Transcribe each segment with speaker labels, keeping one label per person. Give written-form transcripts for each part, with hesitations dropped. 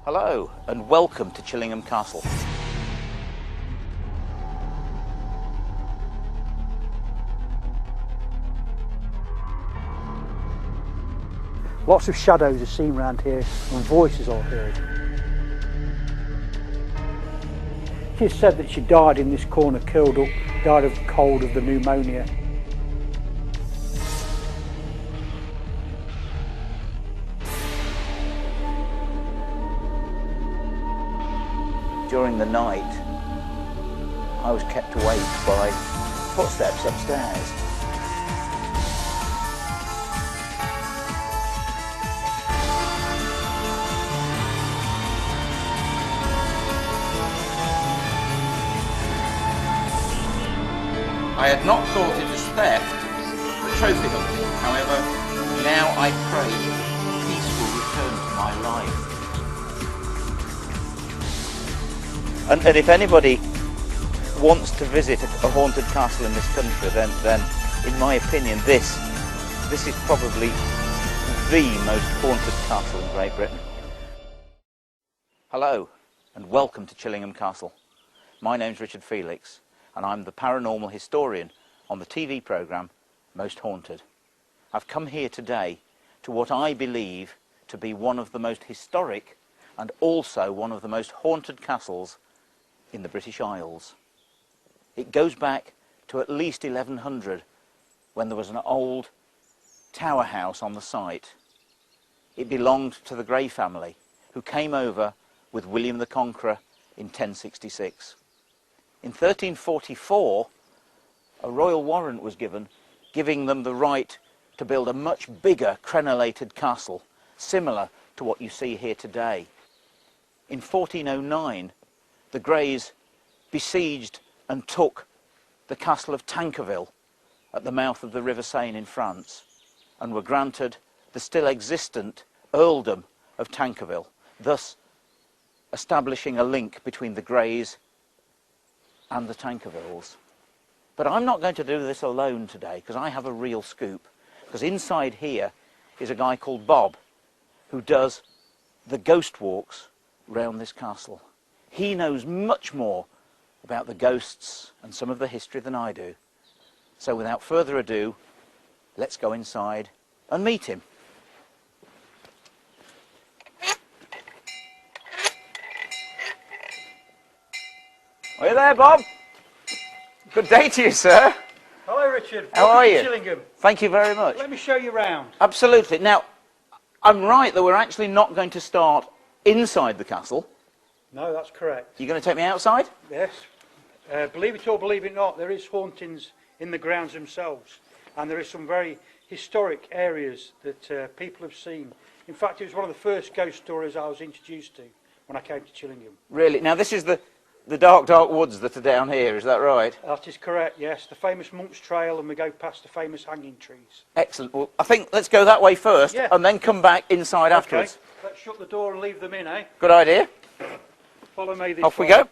Speaker 1: Hello and welcome to Chillingham Castle.
Speaker 2: Lots of shadows are seen around here and voices are heard. It is said that she died in this corner, curled up, died of the cold, of the pneumonia.
Speaker 1: During the night, I was kept awake by footsteps upstairs. I had not thought it as theft, but trophy hunting. However, now I pray peace will return to my life. And if anybody wants to visit a haunted castle in this country, then in my opinion, this is probably the most haunted castle in Great Britain. Hello, and welcome to Chillingham Castle. My name's Richard Felix, and I'm the paranormal historian on the TV programme Most Haunted. I've come here today to what I believe to be one of the most historic and also one of the most haunted castles in the British Isles. It goes back to at least 1100, when there was an old tower house on the site. It belonged to the Grey family, who came over with William the Conqueror in 1066. In 1344, a royal warrant was given, giving them the right to build a much bigger crenellated castle, similar to what you see here today. In 1409, the Greys besieged and took the castle of Tankerville at the mouth of the River Seine in France, and were granted the still existent earldom of Tankerville, thus establishing a link between the Greys and the Tankervilles. But I'm not going to do this alone today, because I have a real scoop. Because inside here is a guy called Bob, who does the ghost walks round this castle. He knows much more about the ghosts and some of the history than I do. So without further ado, let's go inside and meet him. Are you there, Bob? Good day to you, sir.
Speaker 2: Hello, Richard.
Speaker 1: How are you?
Speaker 2: Chillingham.
Speaker 1: Thank you very much.
Speaker 2: Let me show you round.
Speaker 1: Absolutely. Now, I'm right that we're actually not going to start inside the castle.
Speaker 2: No, that's correct.
Speaker 1: You're going to take me outside?
Speaker 2: Yes. Believe it or believe it not, there is hauntings in the grounds themselves, and there is some very historic areas that people have seen. In fact, it was one of the first ghost stories I was introduced to when I came to Chillingham.
Speaker 1: Really? Now, this is the dark, dark woods that are down here, is that right?
Speaker 2: That is correct, yes. The famous Monk's Trail, and we go past the famous hanging trees.
Speaker 1: Excellent. Well, I think let's go that way first,
Speaker 2: Yeah.
Speaker 1: and then come back inside afterwards.
Speaker 2: Let's shut the door and leave them in, eh?
Speaker 1: Good idea.
Speaker 2: Follow me this
Speaker 1: Off we
Speaker 2: way.
Speaker 1: go.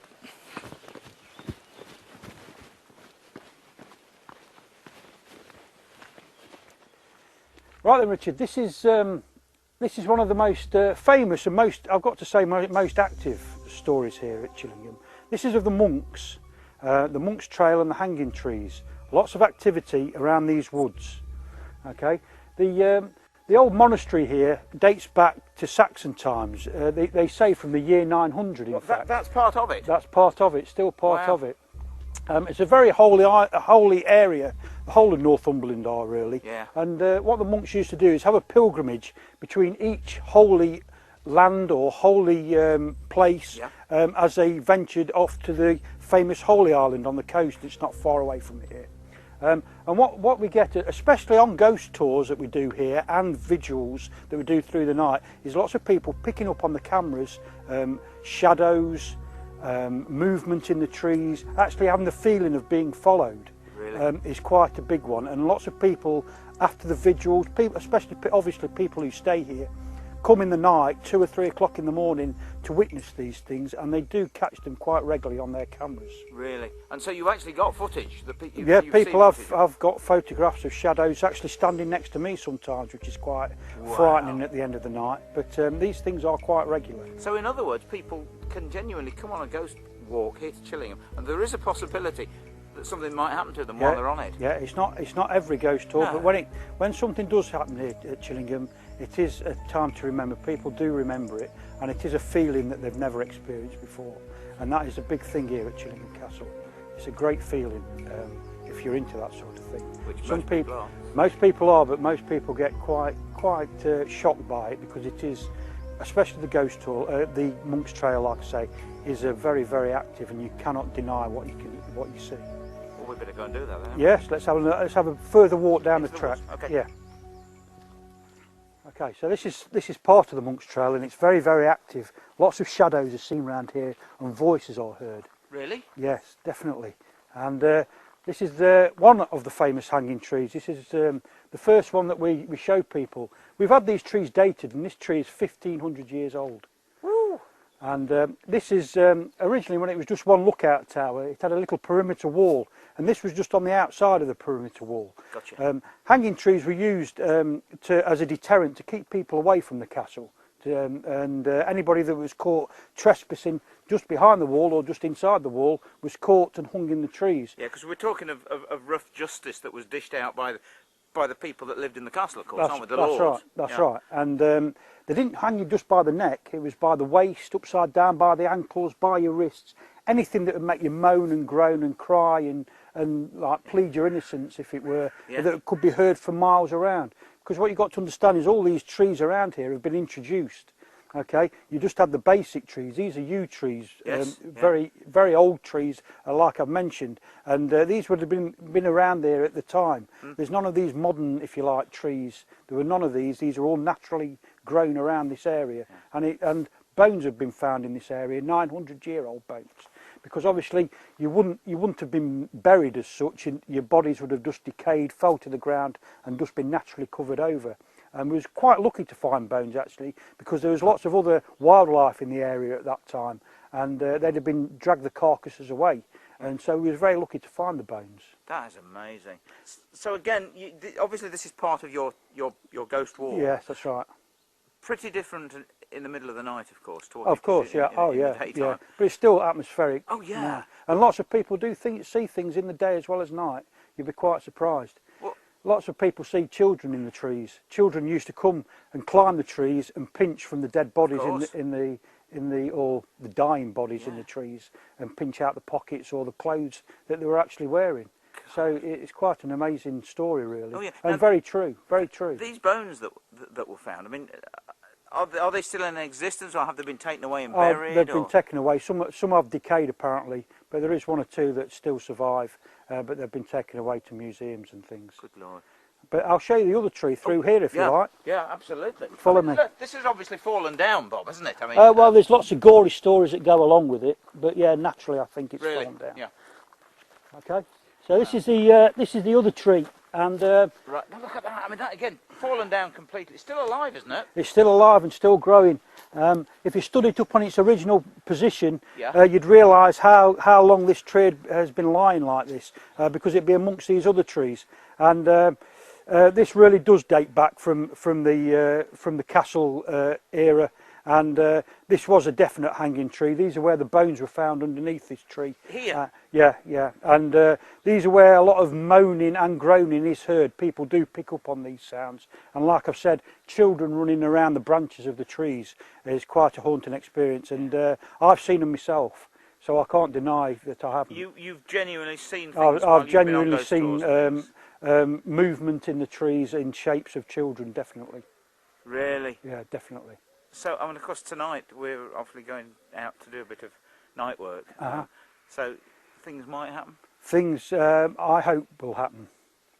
Speaker 2: Right then, Richard, this is one of the most famous and most, I've got to say, most active stories here at Chillingham. This is of the monks, the Monk's Trail and the hanging trees. Lots of activity around these woods. Okay, the old monastery here dates back to Saxon times. They say from the year 900. In fact,
Speaker 1: that's part of it.
Speaker 2: that's part of it. Still part
Speaker 1: Wow.
Speaker 2: of it. It's a very holy area. The whole of Northumberland are really.
Speaker 1: Yeah.
Speaker 2: And what the monks used to do is have a pilgrimage between each holy land or holy place,
Speaker 1: Yeah.
Speaker 2: as they ventured off to the famous Holy Island on the coast. It's not far away from here. And what we get, especially on ghost tours that we do here and vigils that we do through the night, is lots of people picking up on the cameras, shadows, movement in the trees, actually having the feeling of being followed.
Speaker 1: Really?
Speaker 2: Is quite a big one. And lots of people after the vigils, people, especially obviously people who stay here, come in the night, 2 or 3 o'clock in the morning, to witness these things, and they do catch them quite regularly on their cameras.
Speaker 1: Really? And so you've actually got footage?
Speaker 2: Yeah, people have got photographs of shadows actually standing next to me sometimes, which is quite frightening at the end of the night. But these things are quite regular.
Speaker 1: So in other words, people can genuinely come on a ghost walk here to Chillingham, and there is a possibility that something might happen to them while they're on it.
Speaker 2: Yeah, it's not every ghost tour, but when something does happen here at Chillingham, it is a time to remember. People do remember it, and it is a feeling that they've never experienced before, and that is a big thing here at Chillingham Castle. It's a great feeling if you're into that sort of thing.
Speaker 1: Which
Speaker 2: most people are, but most people get quite shocked by it, because it is, especially the ghost tour, the Monk's Trail, like I say, is a very, very active, and you cannot deny what you see.
Speaker 1: Well, we better go and do that then.
Speaker 2: Yes, let's have a further walk down the track.
Speaker 1: Okay.
Speaker 2: Yeah. Okay, so this is part of the Monk's Trail, and it's very, very active. Lots of shadows are seen around here, and voices are heard.
Speaker 1: Really?
Speaker 2: Yes, definitely. And this is one of the famous hanging trees. This is the first one that we show people. We've had these trees dated, and this tree is 1,500 years old.
Speaker 1: Woo!
Speaker 2: And this is originally, when it was just one lookout tower, it had a little perimeter wall, and this was just on the outside of the perimeter wall.
Speaker 1: Gotcha.
Speaker 2: Hanging trees were used as a deterrent to keep people away from the castle, and anybody that was caught trespassing just behind the wall or just inside the wall was caught and hung in the trees.
Speaker 1: Yeah, because we're talking of rough justice that was dished out by the people that lived in the castle, of course, aren't we? The lords.
Speaker 2: That's right. And they didn't hang you just by the neck. It was by the waist, upside down, by the ankles, by your wrists. Anything that would make you moan and groan and cry and like plead your innocence, if it were, that could be heard for miles around. Because what you've got to understand is all these trees around here have been introduced. Okay, you just had the basic trees. These are yew trees, very, very old trees, like I've mentioned, and these would have been around there at the time. There's none of these modern, if you like, trees. There were none of these. These are all naturally grown around this area, and bones have been found in this area, 900-year-old bones. Because obviously you wouldn't have been buried as such, and your bodies would have just decayed, fell to the ground, and just been naturally covered over. And we was quite lucky to find bones, actually, because there was lots of other wildlife in the area at that time, and they'd have been dragged the carcasses away, and so we was very lucky to find the bones.
Speaker 1: That is amazing. So again, obviously this is part of your ghost walk.
Speaker 2: Yes, that's right.
Speaker 1: Pretty different in the middle of the night, of course.
Speaker 2: Of course, yeah. Yeah. But it's still atmospheric.
Speaker 1: Oh yeah.
Speaker 2: Yeah. And lots of people do see things in the day as well as night. You'd be quite surprised. Lots of people see children in the trees. Children used to come and climb the trees and pinch from the dead bodies or the dying bodies in the trees, and pinch out the pockets or the clothes that they were actually wearing. So it's quite an amazing story, really.
Speaker 1: Oh, yeah.
Speaker 2: And
Speaker 1: now,
Speaker 2: very true, very true.
Speaker 1: These bones that were found, I mean, are they still in existence, or have they been taken away and buried?
Speaker 2: They've been taken away. Some have decayed apparently, but there is one or two that still survive. But they've been taken away to museums and things.
Speaker 1: Good Lord.
Speaker 2: But I'll show you the other tree through here if you like.
Speaker 1: Yeah, absolutely.
Speaker 2: Follow me.
Speaker 1: Look, this has obviously fallen down, Bob, hasn't it? I mean,
Speaker 2: well, there's lots of gory stories that go along with it, but yeah, naturally I think it's fallen down.
Speaker 1: Yeah.
Speaker 2: Okay. So this is the other tree, and
Speaker 1: right. Now look at that. I mean, that again, fallen down completely. It's still alive, isn't it?
Speaker 2: It's still alive and still growing. If you stood it up on its original position, you'd realise how long this tree has been lying like this, because it'd be amongst these other trees. And this really does date back from the castle era, and this was a definite hanging tree. These are where the bones were found underneath this tree.
Speaker 1: Here?
Speaker 2: Yeah. And these are where a lot of moaning and groaning is heard. People do pick up on these sounds. And like I've said, children running around the branches of the trees is quite a haunting experience. And I've seen them myself, so I can't deny that I haven't.
Speaker 1: You've genuinely seen things?
Speaker 2: I've genuinely seen movement in the trees in shapes of children, definitely.
Speaker 1: Really?
Speaker 2: Yeah, definitely.
Speaker 1: So, I mean, of course, tonight we're obviously going out to do a bit of night work. So, things might happen? Things,
Speaker 2: I hope, will happen.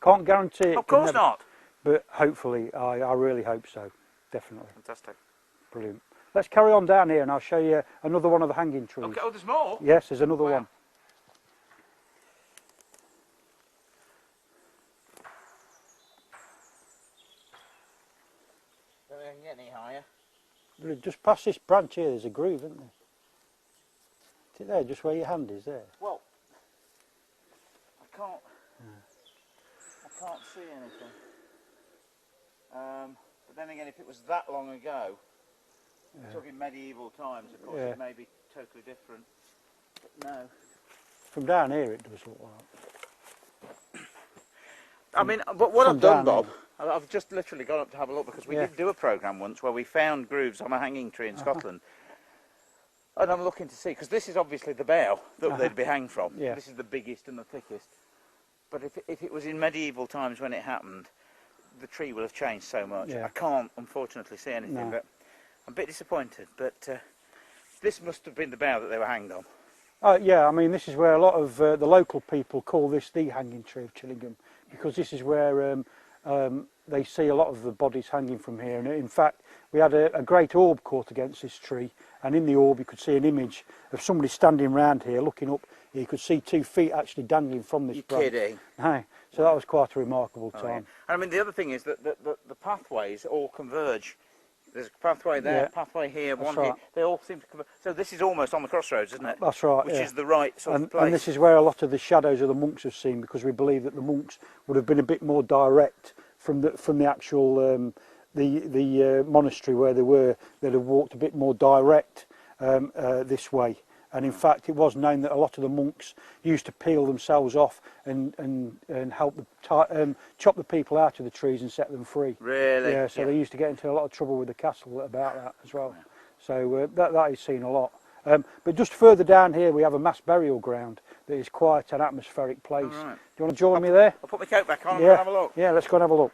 Speaker 2: Can't guarantee it.
Speaker 1: Of course not.
Speaker 2: But hopefully, I really hope so. Definitely.
Speaker 1: Fantastic.
Speaker 2: Brilliant. Let's carry on down here and I'll show you another one of the hanging trees.
Speaker 1: Okay. Oh, there's more?
Speaker 2: Yes, there's another one.
Speaker 1: Don't think I can get any higher.
Speaker 2: Just past this branch here, there's a groove, isn't there? Is it there, just where your hand is there?
Speaker 1: Well, I can't see anything. But then again, if it was that long ago, we're talking medieval times, of course, it may be totally different. But no.
Speaker 2: From down here, it does look like.
Speaker 1: I mean, but what I've done, Bob, I've just literally gone up to have a look, because we did do a programme once where we found grooves on a hanging tree in Scotland. And I'm looking to see, because this is obviously the bough that they'd be hanged from.
Speaker 2: Yeah. This
Speaker 1: is the biggest and the thickest. But if it was in medieval times when it happened, the tree will have changed so much.
Speaker 2: Yeah.
Speaker 1: I can't, unfortunately, see anything, but I'm a bit disappointed. But this must have been the bough that they were hanged on.
Speaker 2: Yeah, I mean, this is where a lot of the local people call this the hanging tree of Chillingham, because this is where they see a lot of the bodies hanging from here. And in fact, we had a great orb caught against this tree, and in the orb you could see an image of somebody standing round here looking up. You could see 2 feet actually dangling from this branch.
Speaker 1: You're kidding?
Speaker 2: No, so that was quite a remarkable time.
Speaker 1: Yeah. And I mean, the other thing is that the pathways all converge. There's a pathway there, pathway here, one here. They all seem to converge. So this is almost on the crossroads, isn't it?
Speaker 2: That's right.
Speaker 1: Which is the right sort of place.
Speaker 2: And this is where a lot of the shadows of the monks are seen, because we believe that the monks would have been a bit more direct from the actual the monastery where they were. They'd have walked a bit more direct this way. And in fact, it was known that a lot of the monks used to peel themselves off and help chop the people out of the trees and set them free.
Speaker 1: Really?
Speaker 2: Yeah. So they used to get into a lot of trouble with the castle about that as well. Yeah. So that is seen a lot. But just further down here, we have a mass burial ground that is quite an atmospheric place. Right. Do you want to join me there?
Speaker 1: I'll put my coat back on and have a look.
Speaker 2: Yeah, let's go and have a look.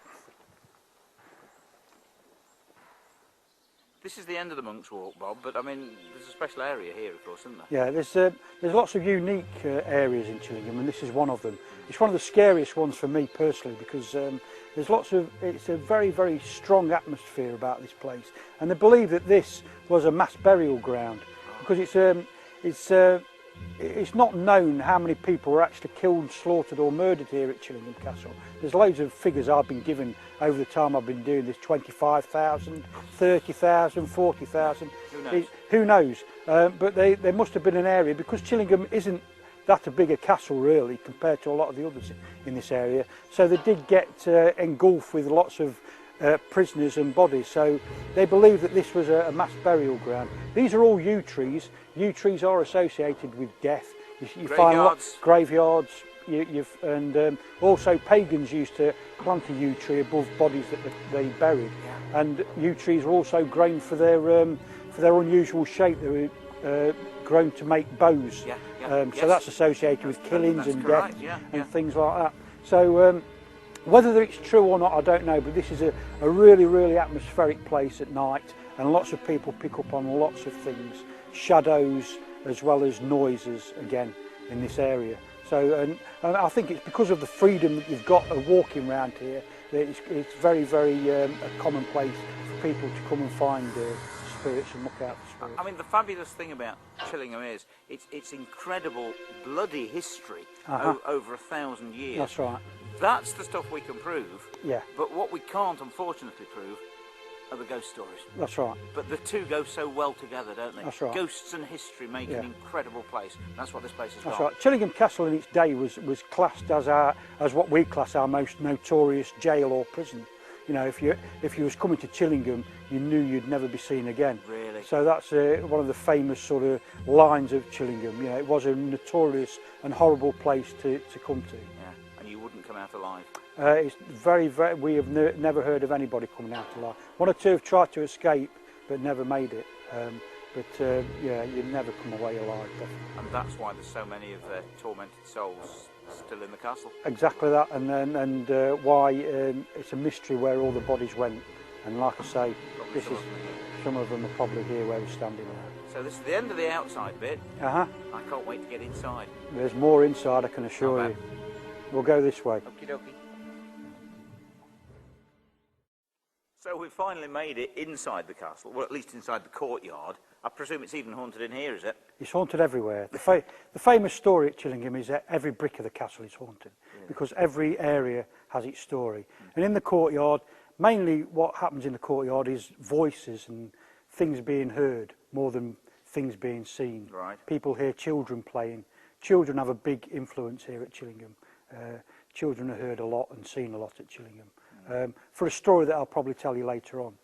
Speaker 1: This is the end of the Monk's Walk, Bob, but I mean, there's a special area here, of course, isn't there?
Speaker 2: Yeah, there's lots of unique areas in Chillingham, and this is one of them. It's one of the scariest ones for me personally, because it's a very, very strong atmosphere about this place, and they believe that this was a mass burial ground, because it's not known how many people were actually killed, slaughtered or murdered here at Chillingham Castle. There's loads of figures I've been given over the time I've been doing this: 25,000, 30,000, 40,000. Who knows? But they must have been an area, because Chillingham isn't that a bigger castle really compared to a lot of the others in this area. So they did get engulfed with lots of prisoners and bodies. So they believe that this was a mass burial ground. These are all yew trees. Yew trees are associated with death. You find graveyards. And also pagans used to plant a yew tree above bodies that they buried. Yeah. And yew trees were also grown for their unusual shape. They were grown to make bows. Yeah, yeah, so that's associated with killings and death and things like that. So whether it's true or not, I don't know, but this is a really, really atmospheric place at night, and lots of people pick up on lots of things, shadows as well as noises again in this area. So, and I think it's because of the freedom that you've got of walking around here that it's very, very a common place for people to come and find spirits and look out for spirits.
Speaker 1: I mean, the fabulous thing about Chillingham is its incredible bloody history over 1,000 years.
Speaker 2: That's right.
Speaker 1: That's the stuff we can prove.
Speaker 2: Yeah.
Speaker 1: But what we can't, unfortunately, prove are the ghost stories.
Speaker 2: That's right.
Speaker 1: But the two go so well together, don't they?
Speaker 2: That's right.
Speaker 1: Ghosts and history make an incredible place. That's what this place has got.
Speaker 2: That's right. Chillingham Castle in its day was classed as what we class our most notorious jail or prison. You know, if you was coming to Chillingham, you knew you'd never be seen again.
Speaker 1: Really?
Speaker 2: So that's one of the famous sort of lines of Chillingham. You know, it was a notorious and horrible place to come to.
Speaker 1: Yeah, and you wouldn't come out alive.
Speaker 2: It's very, very. We have never heard of anybody coming out alive. One or two have tried to escape, but never made it. Yeah, you never come away alive. Definitely.
Speaker 1: And that's why there's so many of their tormented souls still in the castle.
Speaker 2: Exactly that, and why it's a mystery where all the bodies went. And like I say, some of them are probably here where we're standing now.
Speaker 1: So this is the end of the outside bit. I can't wait to get inside.
Speaker 2: There's more inside, I can assure you. We'll go this way.
Speaker 1: Okie dokie. So we've finally made it inside the castle, well, at least inside the courtyard. I presume it's even haunted in here, is it?
Speaker 2: It's haunted everywhere. The famous story at Chillingham is that every brick of the castle is haunted, because every area has its story. And in the courtyard, mainly what happens in the courtyard is voices and things being heard more than things being seen.
Speaker 1: Right.
Speaker 2: People hear children playing. Children have a big influence here at Chillingham. Children are heard a lot and seen a lot at Chillingham. For a story that I'll probably tell you later on.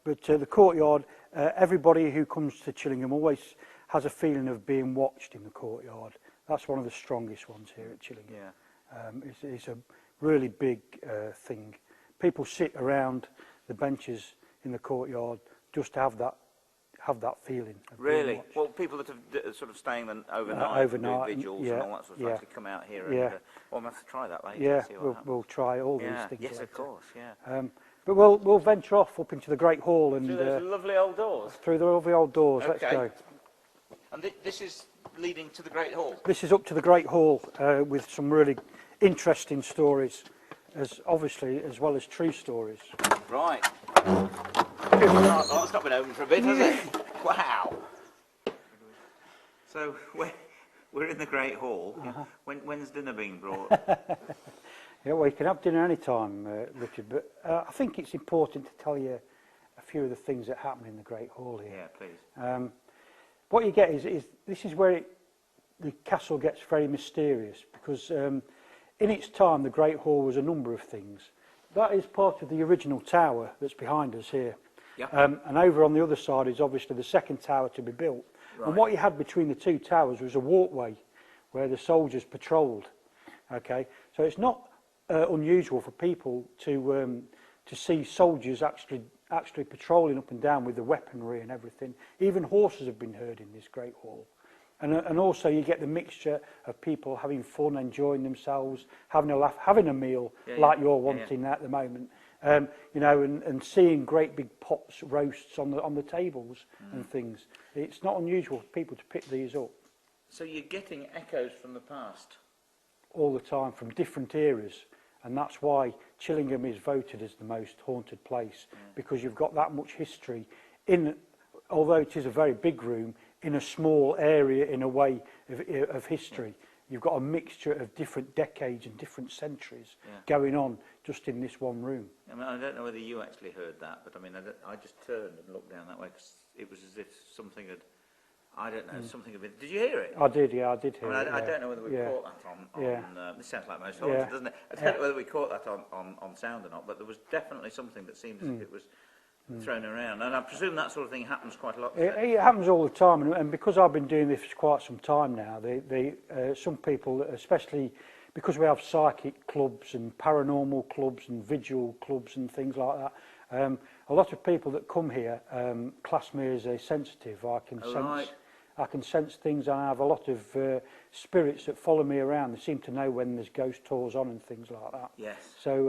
Speaker 2: But the courtyard, everybody who comes to Chillingham always has a feeling of being watched in the courtyard. That's one of the strongest ones here at Chillingham.
Speaker 1: Yeah.
Speaker 2: It's a really big thing. People sit around the benches in the courtyard just to have that feeling.
Speaker 1: Really? Well, people that are sort of staying overnight, doing vigils and all that sort of stuff, to come out here and well, we'll have to try that later.
Speaker 2: Yeah,
Speaker 1: see what
Speaker 2: we'll try all these things.
Speaker 1: Yes,
Speaker 2: later.
Speaker 1: of course. Yeah.
Speaker 2: But we'll venture off up into the Great Hall and
Speaker 1: through those lovely old doors.
Speaker 2: Through the lovely old doors.
Speaker 1: Okay.
Speaker 2: Let's go.
Speaker 1: And this is leading to the Great Hall.
Speaker 2: This is up to the Great Hall with some really interesting stories, as well as true stories.
Speaker 1: Right. It's not been open for a bit, has it? Wow. So we're in the Great Hall. When's dinner being brought?
Speaker 2: Yeah, well, you can have dinner any time, Richard. But I think it's important to tell you a few of the things that happen in the Great Hall here.
Speaker 1: Yeah, please.
Speaker 2: What you get is this is where the castle gets very mysterious, because in its time the Great Hall was a number of things. That is part of the original tower that's behind us here.
Speaker 1: Yep.
Speaker 2: And over on the other side is obviously the second tower to be built. Right. And what you had between the two towers was a walkway where the soldiers patrolled. Okay, so it's not unusual for people to see soldiers actually patrolling up and down with the weaponry and everything. Even horses have been heard in this Great Hall. And also you get the mixture of people having fun, enjoying themselves, having a laugh, having a meal, like you're wanting at the moment. You know, and seeing great big pots, roasts on the tables and things. It's not unusual for people to pick these up.
Speaker 1: So you're getting echoes from the past?
Speaker 2: All the time, from different eras. And that's why Chillingham is voted as the most haunted place, because you've got that much history although it is a very big room, in a small area in a way of history. You've got a mixture of different decades and different centuries going on just in this one room.
Speaker 1: I mean, I don't know whether you actually heard that, but I mean, I just turned and looked down that way because it was as if something had, I don't know, something had been... Did you hear it?
Speaker 2: I did, yeah, I did hear it.
Speaker 1: I don't know whether we caught that on this sounds like most haunted, doesn't it? I don't know whether we caught that on sound or not, but there was definitely something that seemed as if it was thrown around, and I presume that sort of thing happens quite a lot.
Speaker 2: It happens all the time, and because I've been doing this for quite some time now, some people, especially because we have psychic clubs and paranormal clubs and vigil clubs and things like that, a lot of people that come here class me as a sensitive. I can sense things, and I have a lot of spirits that follow me around. They seem to know when there's ghost tours on and things like that.
Speaker 1: Yes.
Speaker 2: So,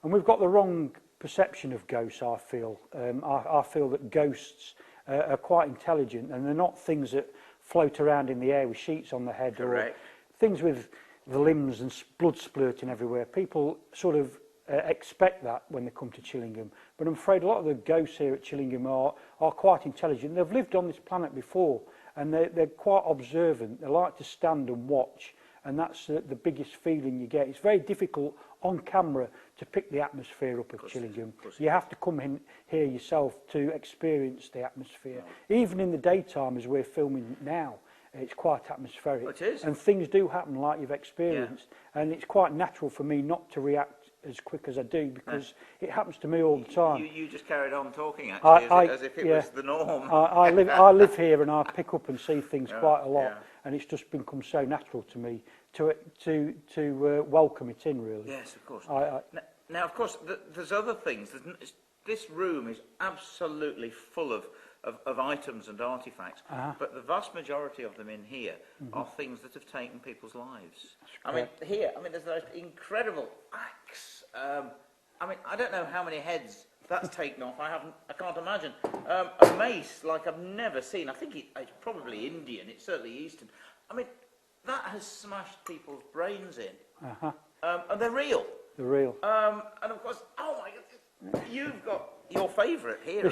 Speaker 2: and we've got the wrong perception of ghosts, I feel. I feel that ghosts are quite intelligent, and they're not things that float around in the air with sheets on the head.
Speaker 1: Correct.
Speaker 2: Or things with the limbs and blood splurting everywhere. People sort of expect that when they come to Chillingham, but I'm afraid a lot of the ghosts here at Chillingham are quite intelligent. They've lived on this planet before, and they're quite observant. They like to stand and watch, and that's the biggest feeling you get. It's very difficult on camera to pick the atmosphere up of Chillingham. You have to come in here yourself to experience the atmosphere. Even in the daytime, as we're filming now, it's quite atmospheric.
Speaker 1: It is.
Speaker 2: And things do happen like you've experienced. And it's quite natural for me not to react as quick as I do, because it happens to me all the time.
Speaker 1: You just carried on talking, actually, as if it was the norm.
Speaker 2: I live here, and I pick up and see things quite a lot, and it's just become so natural to me to welcome it in, really.
Speaker 1: Yes, of course. Now, of course, there's other things. This room is absolutely full of items and artefacts, but the vast majority of them in here are things that have taken people's lives. I mean, there's the most incredible axe. I mean, I don't know how many heads that's taken off. I can't imagine. A mace like I've never seen. I think it's probably Indian. It's certainly Eastern. I mean, that has smashed people's brains in. And they're real.
Speaker 2: They're real.
Speaker 1: And of course, oh my God, you've got your favourite here.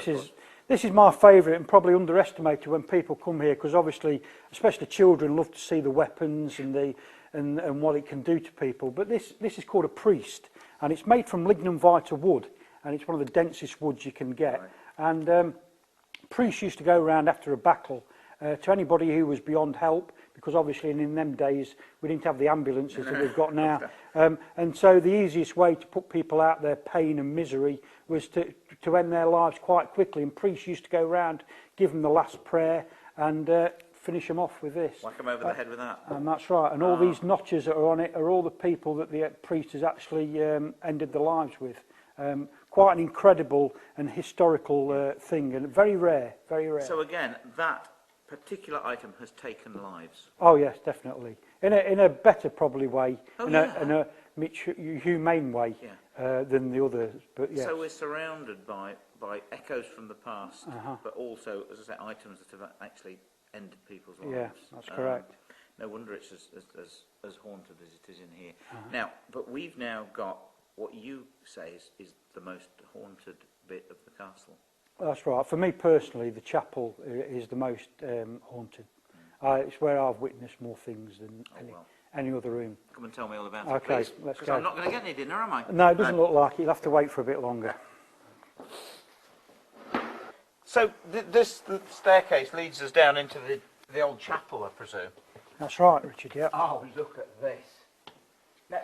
Speaker 2: This is my favourite, and probably underestimated when people come here, because obviously, especially children, love to see the weapons and what it can do to people. But this is called a priest, and it's made from lignum vitae wood, and it's one of the densest woods you can get. Right. And Priests used to go around after a battle to anybody who was beyond help, because obviously in them days we didn't have the ambulances that we've got now. And so the easiest way to put people out their pain and misery was to end their lives quite quickly. And priests used to go around, give them the last prayer, and finish them off with this.
Speaker 1: Whack them over the head with that.
Speaker 2: And that's right. And all these notches that are on it are all the people that the priest has actually ended their lives with. Quite an incredible and historical thing, and very rare, very rare.
Speaker 1: So again, that particular item has taken lives.
Speaker 2: Oh yes, definitely. In a better probably way,
Speaker 1: Oh,
Speaker 2: in
Speaker 1: yeah.
Speaker 2: a humane way than the others. But yes.
Speaker 1: So we're surrounded by echoes from the past, but also, as I say, items that have actually ended people's lives.
Speaker 2: Yeah, that's correct.
Speaker 1: No wonder it's as haunted as it is in here. Now, but we've now got what you say is the most haunted bit of the castle.
Speaker 2: That's right. For me personally, the chapel is the most haunted. It's where I've witnessed more things than any other room.
Speaker 1: Come and tell me all about it,
Speaker 2: Okay,
Speaker 1: please.
Speaker 2: let's
Speaker 1: Because
Speaker 2: go.
Speaker 1: I'm not going to get any dinner, am I?
Speaker 2: No, it doesn't look like it. You'll have to wait for a bit longer.
Speaker 1: So this staircase leads us down into the old chapel, I presume.
Speaker 2: That's right, Richard, yeah.
Speaker 1: Oh, look at this.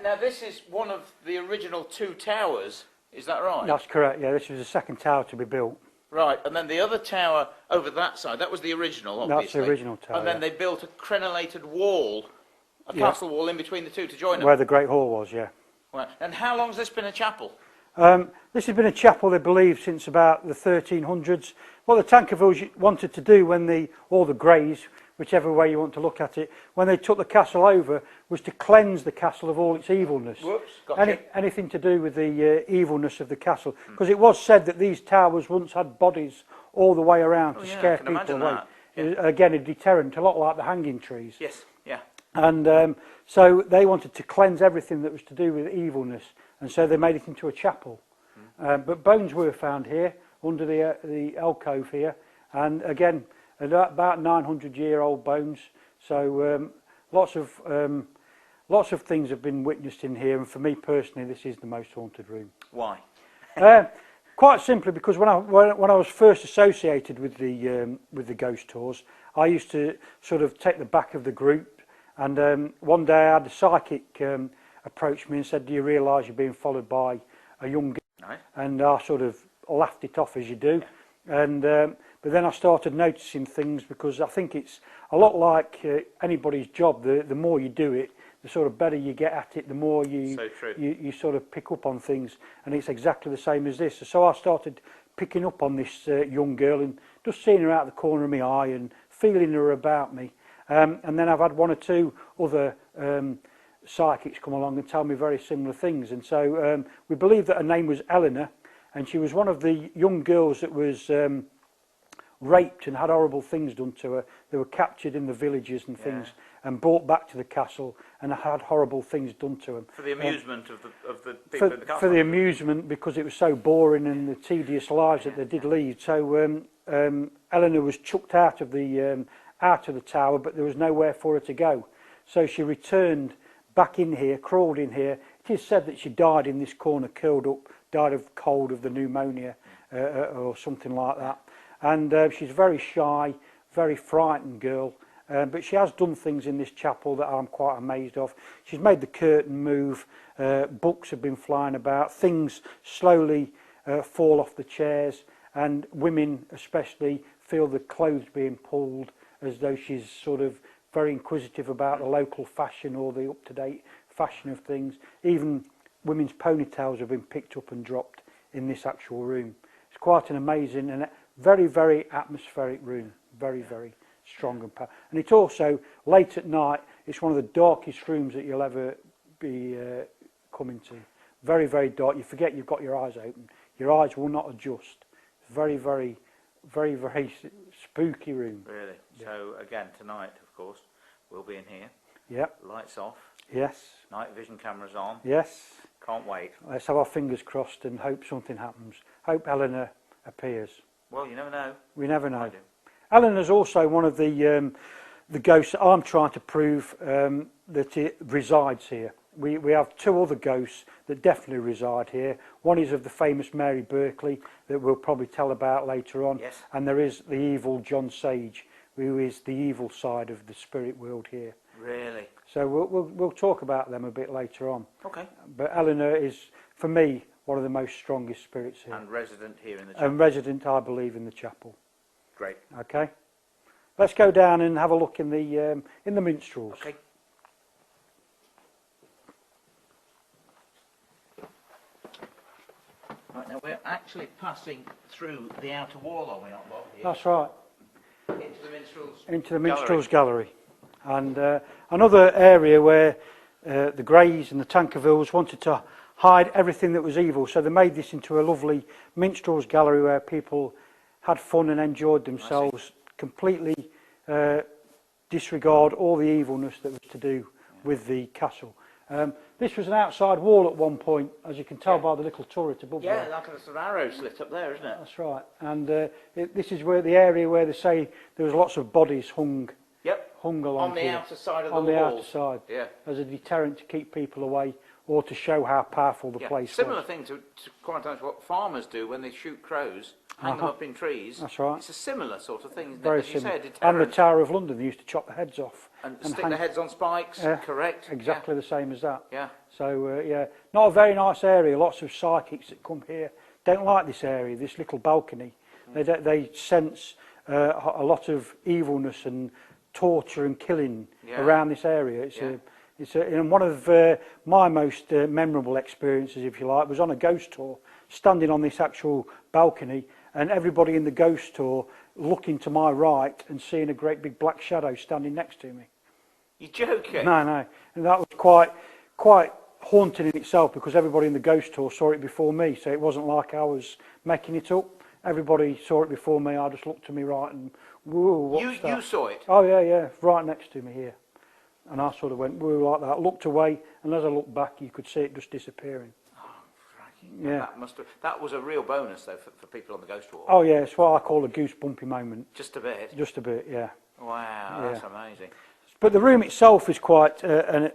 Speaker 1: Now this is one of the original two towers, is that right?
Speaker 2: That's correct, yeah. This was the second tower to be built.
Speaker 1: Right, and then the other tower over that side, that was the original, obviously.
Speaker 2: That's the original tower,
Speaker 1: And then they built a crenellated wall, a castle wall in between the two to join them.
Speaker 2: Where the Great Hall was, yeah.
Speaker 1: Right. And how long has this been a chapel?
Speaker 2: This has been a chapel, they believe, since about the 1300s. What the Tankervilles wanted to do when or the Greys, whichever way you want to look at it, when they took the castle over, was to cleanse the castle of all its evilness.
Speaker 1: Whoops, gotcha.
Speaker 2: Anything to do with the evilness of the castle. Because it was said that these towers once had bodies all the way around to scare people away.
Speaker 1: Yeah.
Speaker 2: Again, a deterrent, a lot like the hanging trees.
Speaker 1: Yes, yeah.
Speaker 2: And so they wanted to cleanse everything that was to do with evilness, and so they made it into a chapel. But bones were found here under the alcove here, and again about 900-year-old bones. So lots of things have been witnessed in here, and for me personally, this is the most haunted room.
Speaker 1: Why?
Speaker 2: Quite simply because when I was first associated with the ghost tours, I used to sort of take the back of the group, and one day I had a psychic approach me and said, "Do you realise you're being followed by a young girl?"
Speaker 1: Right.
Speaker 2: And I sort of laughed it off, as you do. And but then I started noticing things, because I think it's a lot like anybody's job. The more you do it, the sort of better you get at it, the more you sort of pick up on things. And it's exactly the same as this. So I started picking up on this young girl and just seeing her out of the corner of my eye and feeling her about me. And then I've had one or two other psychics come along and tell me very similar things. And so we believe that her name was Eleanor, and she was one of the young girls that was raped and had horrible things done to her. They were captured in the villages and things and brought back to the castle and had horrible things done to them.
Speaker 1: For the amusement of the people in the castle?
Speaker 2: For the amusement, because it was so boring and the tedious lives that they did lead. So Eleanor was chucked out of the tower, but there was nowhere for her to go. So she returned back in here, crawled in here. It is said that she died in this corner, curled up, died of cold, of the pneumonia or something like that. And she's a very shy, very frightened girl. But she has done things in this chapel that I'm quite amazed of. She's made the curtain move, books have been flying about, things slowly fall off the chairs, and women especially feel the clothes being pulled, as though she's sort of very inquisitive about the local fashion or the up-to-date fashion of things. Even women's ponytails have been picked up and dropped in this actual room. It's quite an amazing and very, very atmospheric room. Very, very strong and powerful. And it's also, late at night, it's one of the darkest rooms that you'll ever be coming to. Very, very dark. You forget you've got your eyes open. Your eyes will not adjust. It's very, very, very, very spooky room.
Speaker 1: Really? Yeah. So again, tonight, of course, we'll be in here.
Speaker 2: Yep.
Speaker 1: Lights off.
Speaker 2: Yes.
Speaker 1: Night vision cameras on.
Speaker 2: Yes.
Speaker 1: Can't wait. Let's
Speaker 2: have our fingers crossed and hope something happens. Hope Eleanor appears.
Speaker 1: Well, you never know.
Speaker 2: We never know. Eleanor's also one of the ghosts that I'm trying to prove that it resides here. we have two other ghosts that definitely reside here. One is of the famous Mary Berkeley that we'll probably tell about later on.
Speaker 1: Yes.
Speaker 2: And there is the evil John Sage, who is the evil side of the spirit world here.
Speaker 1: Really?
Speaker 2: So we'll talk about them a bit later on.
Speaker 1: Okay.
Speaker 2: But Eleanor is, for me, one of the most strongest spirits here.
Speaker 1: And resident here in the chapel.
Speaker 2: And resident, I believe, in the chapel.
Speaker 1: Great.
Speaker 2: Okay. Let's go down and have a look in the minstrels.
Speaker 1: Okay. Right, now we're actually passing through the outer wall, are we not, Bob? Here?
Speaker 2: That's right.
Speaker 1: Into the minstrels.
Speaker 2: Into the minstrels gallery. And another area where the Greys and the Tankervilles wanted to hide everything that was evil, so they made this into a lovely minstrels gallery where people had fun and enjoyed themselves, completely disregard all the evilness that was to do with the castle. This was an outside wall at one point, as you can tell by the little turret above there.
Speaker 1: Yeah, like a sort of arrow slit up there, isn't it?
Speaker 2: That's right. And this is where the area where they say there was lots of bodies hung.
Speaker 1: Yep.
Speaker 2: Hung along
Speaker 1: on the
Speaker 2: here.
Speaker 1: outer side of the
Speaker 2: on
Speaker 1: wall.
Speaker 2: the outer side.
Speaker 1: Yeah.
Speaker 2: As a deterrent to keep people away, or to show how powerful the place
Speaker 1: Similar
Speaker 2: was.
Speaker 1: thing to quite honest what farmers do when they shoot crows, hang them up in trees.
Speaker 2: That's right.
Speaker 1: It's a similar sort of thing, isn't
Speaker 2: Very
Speaker 1: it? As you
Speaker 2: similar.
Speaker 1: say, a deterrent.
Speaker 2: And the Tower of London, they used to chop the heads off.
Speaker 1: And stick the heads on spikes, correct.
Speaker 2: Exactly the same as that.
Speaker 1: Yeah.
Speaker 2: So, yeah, not a very nice area. Lots of psychics that come here don't like this area, this little balcony. They sense a lot of evilness and torture and killing around this area. And one of my most memorable experiences, if you like, was on a ghost tour, standing on this actual balcony, and everybody in the ghost tour looking to my right and seeing a great big black shadow standing next to me.
Speaker 1: You're joking?
Speaker 2: No. And that was quite haunting in itself, because everybody in the ghost tour saw it before me, so it wasn't like I was making it up. Everybody saw it before me. I just looked to me right and, whoa, what's that?
Speaker 1: You saw it?
Speaker 2: Oh, yeah, right next to me here. And I sort of went, whoa, like that, looked away, and as I looked back, you could see it just disappearing.
Speaker 1: Oh, crikey.
Speaker 2: Yeah.
Speaker 1: That was a real bonus, though, for people on the ghost tour.
Speaker 2: Oh, yeah, it's what I call a goosebumpy moment.
Speaker 1: Just a bit?
Speaker 2: Just a bit, yeah.
Speaker 1: Wow, that's amazing.
Speaker 2: But the room itself is quite a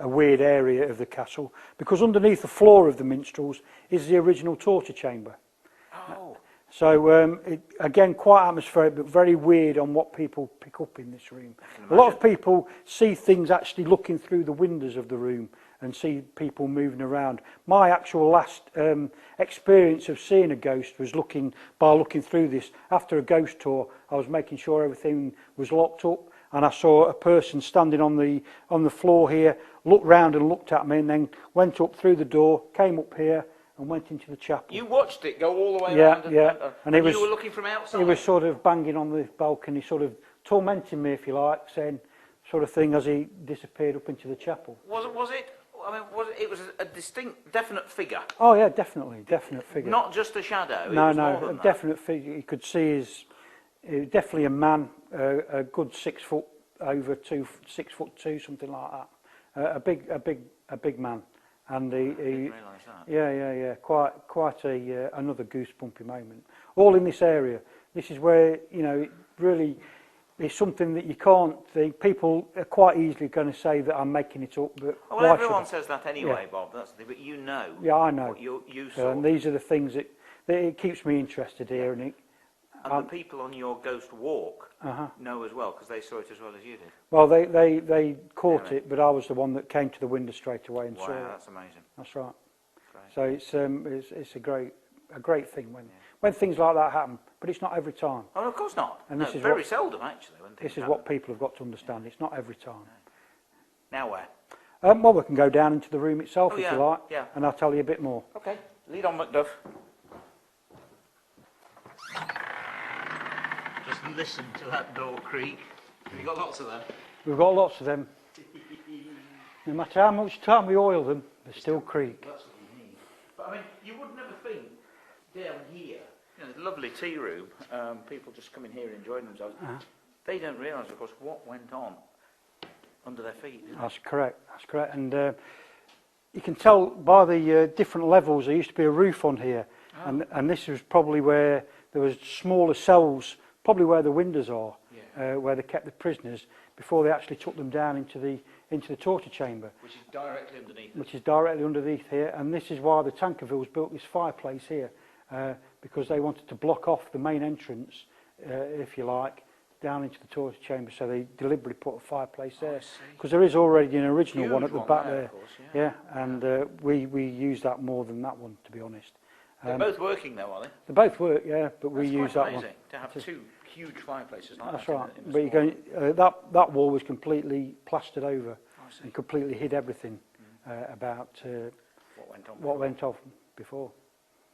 Speaker 2: weird area of the castle, because underneath the floor of the minstrels is the original torture chamber.
Speaker 1: Oh.
Speaker 2: So, again, quite atmospheric, but very weird on what people pick up in this room. A lot of people see things actually looking through the windows of the room and see people moving around. My actual last experience of seeing a ghost was looking through this. After a ghost tour, I was making sure everything was locked up, and I saw a person standing on the floor here, looked round and looked at me, and then went up through the door, came up here, and went into the chapel.
Speaker 1: You watched it go all the way around? And you were looking from outside?
Speaker 2: He was sort of banging on the balcony, sort of tormenting me, if you like, saying sort of thing as he disappeared up into the chapel.
Speaker 1: Was it? I mean, it was a distinct, definite figure?
Speaker 2: Oh, yeah, definite figure.
Speaker 1: Not just a shadow?
Speaker 2: No,
Speaker 1: a
Speaker 2: definite figure. You could see definitely a man, a good 6 foot, over 6'2", something like that. A big man. And
Speaker 1: I didn't realise that.
Speaker 2: Yeah. Quite another goosebumpy moment. All in this area. This is where, it really is something that you can't think. People are quite easily going to say that I'm making it up. But
Speaker 1: well, everyone says that anyway, Bob. That's the thing. But you know.
Speaker 2: Yeah, I know.
Speaker 1: What you saw.
Speaker 2: And these are the things that it keeps me interested here. And
Speaker 1: the people on your ghost walk know as well, because they saw it as well as you did.
Speaker 2: Well, they caught it, but I was the one that came to the window straight away and saw it.
Speaker 1: Wow, that's amazing.
Speaker 2: That's right.
Speaker 1: Great.
Speaker 2: So it's a great thing when things like that happen, but it's not every time.
Speaker 1: Oh, of course not.
Speaker 2: And
Speaker 1: this is very seldom, actually.
Speaker 2: This is what people have got to understand. It's not every time.
Speaker 1: Now where?
Speaker 2: Well, we can go down into the room itself if you like, and I'll tell you a bit more.
Speaker 1: Okay, lead on, Macduff. Just listen to that door creak. Have you got lots of them?
Speaker 2: We've got lots of them. No matter how much time we oil them, they still creak.
Speaker 1: That's what you need. But I mean, you would never think down here, the lovely tea room, people just come in here and enjoying themselves. They don't realise, of course, what went on under their feet.
Speaker 2: That's correct. And you can tell by the different levels. There used to be a roof on here, and this was probably where there was smaller cells, probably where the windows are, where they kept the prisoners before they actually took them down into into the torture chamber.
Speaker 1: Which is directly underneath.
Speaker 2: Which is directly underneath here, and this is why the Tankervilles built this fireplace here, because they wanted to block off the main entrance, if you like, down into the torture chamber, so they deliberately put a fireplace there, because there is already an original one at the back there. Of course, yeah, and we use that more than that one, to be honest.
Speaker 1: They're both working though, are they?
Speaker 2: They both work, yeah, but we use that one.
Speaker 1: That's quite amazing to have two huge fireplaces like that.
Speaker 2: That's right. But you're going, that wall was completely plastered over and completely hid everything about what went on before.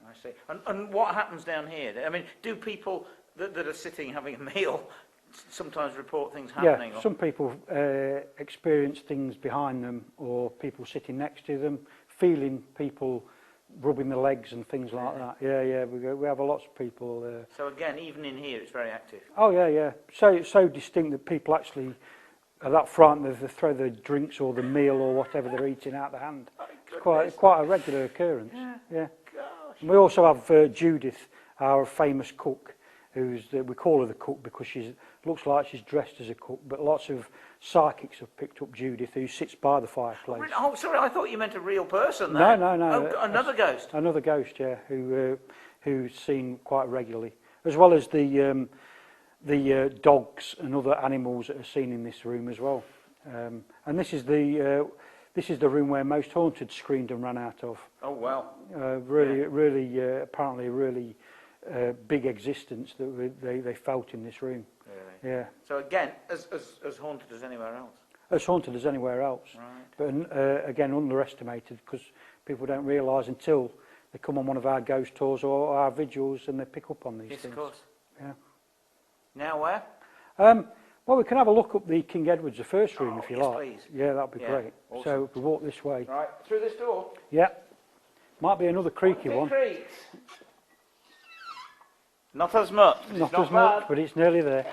Speaker 1: I see. And what happens down here? I mean, do people that are sitting having a meal sometimes report things happening?
Speaker 2: Yeah, some people experience things behind them, or people sitting next to them, feeling people rubbing the legs and things like that. Yeah, we have lots of people.
Speaker 1: So again, even in here, it's very active.
Speaker 2: Oh yeah. So distinct that people actually are that frightened that they throw the drinks or the meal or whatever they're eating out the hand. It's quite a regular occurrence. Yeah. And we also have Judith, our famous cook, we call her the cook because she looks like she's dressed as a cook, but lots of psychics have picked up Judith, who sits by the fireplace.
Speaker 1: Oh, sorry, I thought you meant a real person
Speaker 2: there.
Speaker 1: No.
Speaker 2: No.
Speaker 1: Oh, another ghost?
Speaker 2: Another ghost, yeah, who's seen quite regularly, as well as the dogs and other animals that are seen in this room as well. And this is the room where Most Haunted screamed and ran out of.
Speaker 1: Oh, wow.
Speaker 2: Really, apparently a really big existence that they felt in this room.
Speaker 1: Really?
Speaker 2: Yeah.
Speaker 1: So again, as haunted as anywhere else?
Speaker 2: As haunted as anywhere else.
Speaker 1: Right.
Speaker 2: But again, underestimated, because people don't realise until they come on one of our ghost tours or our vigils and they pick up on these things.
Speaker 1: Yes, of course.
Speaker 2: Yeah.
Speaker 1: Now where?
Speaker 2: Well, we can have a look up the King Edward's, the first room, if you like.
Speaker 1: Please.
Speaker 2: Yeah, that'd be great.
Speaker 1: Awesome.
Speaker 2: So if we walk this way.
Speaker 1: Right, through this door?
Speaker 2: Yeah. Might be another creaky one.
Speaker 1: Creaks. Not as much.
Speaker 2: Not as much, but it's nearly there.